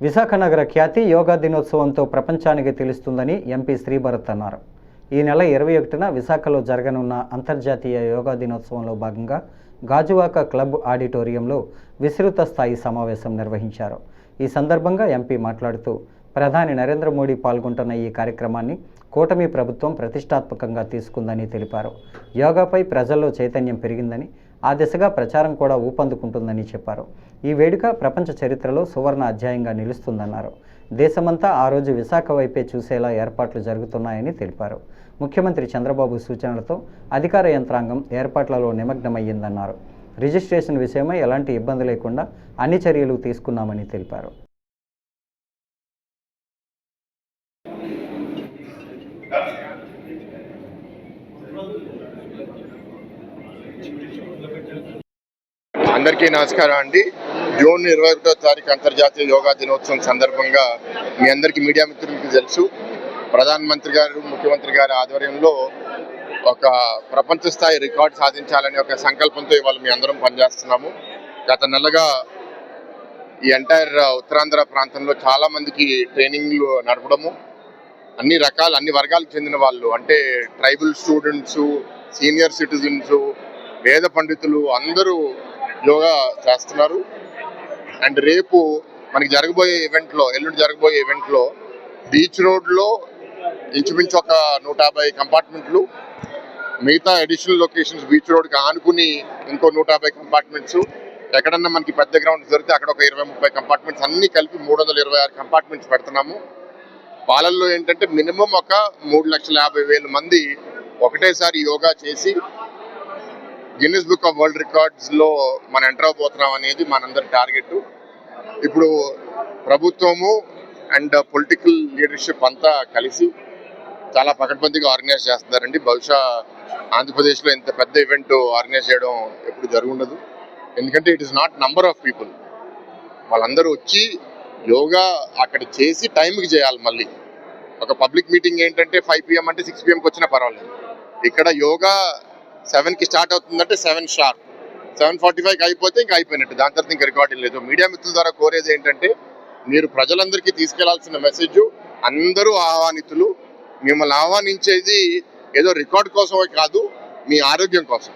విశాఖ నగర ఖ్యాతి యోగా దినోత్సవంతో ప్రపంచానికి తెలుస్తుందని ఎంపీ శ్రీభరత్ అన్నారు. ఈ నెల 21న విశాఖలో జరగనున్న అంతర్జాతీయ యోగా దినోత్సవంలో భాగంగా గాజువాక క్లబ్ ఆడిటోరియంలో విస్తృత స్థాయి సమావేశం నిర్వహించారు. ఈ సందర్భంగా ఎంపీ మాట్లాడుతూ ప్రధాని నరేంద్ర మోడీ పాల్గొంటున్న ఈ కార్యక్రమాన్ని కూటమి ప్రభుత్వం ప్రతిష్టాత్మకంగా తీసుకుందని తెలిపారు. యోగాపై ప్రజల్లో చైతన్యం పెరిగిందని, ఆ దిశగా ప్రచారం కూడా ఊపందుకుంటుందని చెప్పారు. ఈ వేడుక ప్రపంచ చరిత్రలో సువర్ణ అధ్యాయంగా నిలుస్తుందన్నారు. దేశమంతా ఆ రోజు విశాఖ వైపే చూసేలా ఏర్పాట్లు జరుగుతున్నాయని తెలిపారు. ముఖ్యమంత్రి చంద్రబాబు సూచనలతో అధికార యంత్రాంగం ఏర్పాట్లలో నిమగ్నమయ్యిందన్నారు. రిజిస్ట్రేషన్ విషయమై ఎలాంటి ఇబ్బంది లేకుండా అన్ని చర్యలు తీసుకున్నామని తెలిపారు. అందరికీ నమస్కారం అండి. జూన్ 21వ తారీఖు అంతర్జాతీయ యోగా దినోత్సవం సందర్భంగా మీ అందరికీ మీడియా మిత్రులకి తెలుసు, ప్రధానమంత్రి గారు ముఖ్యమంత్రి గారి ఆధ్వర్యంలో ఒక ప్రపంచ స్థాయి రికార్డు సాధించాలనే ఒక సంకల్పంతో ఇవాళ మీ అందరం పనిచేస్తున్నాము. గత నెలగా ఈ ఎంటైర్ ఉత్తరాంధ్ర ప్రాంతంలో చాలా మందికి ట్రైనింగ్లు నడపడము, అన్ని వర్గాలకు చెందిన వాళ్ళు అంటే ట్రైబల్ స్టూడెంట్స్, సీనియర్ సిటిజన్స్, వేద పండితులు అందరూ యోగా చేస్తున్నారు. అండ్ రేపు మనకి ఎల్లుండి జరగబోయే ఈవెంట్లో బీచ్ రోడ్లో ఇంచుమించు ఒక 150 కంపార్ట్మెంట్లు, మిగతా అడిషనల్ లొకేషన్స్ బీచ్ రోడ్కి ఆనుకుని ఇంకో 150 కంపార్ట్మెంట్స్, ఎక్కడన్నా మనకి పెద్ద గ్రౌండ్ దొరికితే అక్కడ ఒక 20-30 కంపార్ట్మెంట్స్ అన్ని కలిపి 326 కంపార్ట్మెంట్స్ పెడుతున్నాము. వాళ్ళల్లో ఏంటంటే మినిమం ఒక 3,50,000 మంది ఒకటేసారి యోగా చేసి గిన్నిస్ బుక్ ఆఫ్ వరల్డ్ రికార్డ్స్లో మనం ఎంటర్ అవబోతున్నాం అనేది మనందరి టార్గెట్. ఇప్పుడు ప్రభుత్వము అండ్ పొలిటికల్ లీడర్షిప్ అంతా కలిసి చాలా పకడ్బందీగా ఆర్గనైజ్ చేస్తున్నారండి. బహుశా ఆంధ్రప్రదేశ్లో ఇంత పెద్ద ఈవెంట్ ఆర్గనైజ్ చేయడం ఎప్పుడు జరుగుండదు. ఎందుకంటే it is not number of people, వాళ్ళందరూ వచ్చి యోగా అక్కడ చేసి టైంకి చేయాలి. మళ్ళీ ఒక పబ్లిక్ మీటింగ్ ఏంటంటే 5 PM అంటే 6 PMకి వచ్చినా పర్వాలేదు. ఇక్కడ యోగా 7కి స్టార్ట్ అవుతుందంటే 7 షార్ప్, 7:45కి అయిపోతే ఇంకా అయిపోయినట్టు, దాని తర్వాత ఇంకా రికార్డింగ్ లేదు. మీడియా మిత్రుల ద్వారా కోరేది ఏంటంటే మీరు ప్రజలందరికీ తీసుకెళ్లాల్సిన మెసేజ్, అందరూ ఆహ్వానితులు. మిమ్మల్ని ఆహ్వానించేది ఏదో రికార్డు కోసమే కాదు, మీ ఆరోగ్యం కోసం.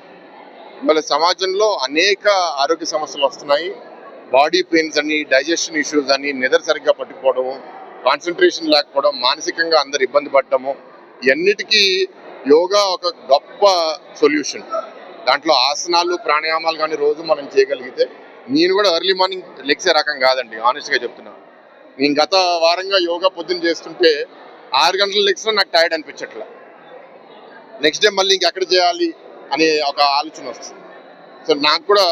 ఇవాళ సమాజంలో అనేక ఆరోగ్య సమస్యలు వస్తున్నాయి. బాడీ పెయిన్స్ అని, డైజెషన్ ఇష్యూస్ అని, నిద్ర సరిగ్గా పట్టుకోవడము, కాన్సన్ట్రేషన్ లేకపోవడం, మానసికంగా అందరు ఇబ్బంది పడటము, ఇవన్నిటికీ యోగా ఒక గొప్ప సొల్యూషన్. దాంట్లో ఆసనాలు, ప్రాణాయామాలు కానీ రోజు మనం చేయగలిగితే, నేను కూడా ఎర్లీ మార్నింగ్ లెగ్సే రకం కాదండి, ఆనెస్ట్గా చెప్తున్నాను. నేను గత వారంగా యోగా పొద్దున్న చేస్తుంటే 6 గంటల లెగ్స్లో నాకు టైర్డ్ అనిపించట్లా. నెక్స్ట్ డే మళ్ళీ ఇంకెక్కడ చేయాలి అనే ఒక ఆలోచన వస్తుంది. సో నాకు కూడా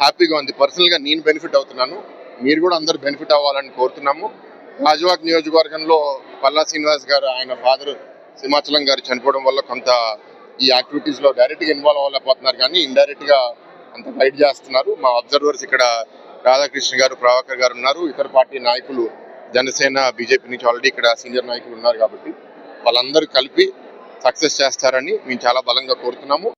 హ్యాపీగా ఉంది. పర్సనల్గా నేను బెనిఫిట్ అవుతున్నాను, మీరు కూడా అందరు బెనిఫిట్ అవ్వాలని కోరుతున్నాము. గాజువాక నియోజకవర్గంలో పల్లా శ్రీనివాస్ గారు, ఆయన ఫాదర్ సింహాచలం గారు చనిపోవడం వల్ల కొంత ఈ యాక్టివిటీస్లో డైరెక్ట్గా ఇన్వాల్వ్ అవ్వలేకపోతున్నారు, కానీ ఇండైరెక్ట్గా అంత గైడ్ చేస్తున్నారు. మా అబ్జర్వర్స్ ఇక్కడ రాధాకృష్ణ గారు, ప్రభాకర్ గారు ఉన్నారు. ఇతర పార్టీ నాయకులు, జనసేన, బీజేపీ నుంచి ఆల్రెడీ ఇక్కడ సీనియర్ నాయకులు ఉన్నారు. కాబట్టి వాళ్ళందరూ కలిపి సక్సెస్ చేస్తారని మేము చాలా బలంగా కోరుతున్నాము.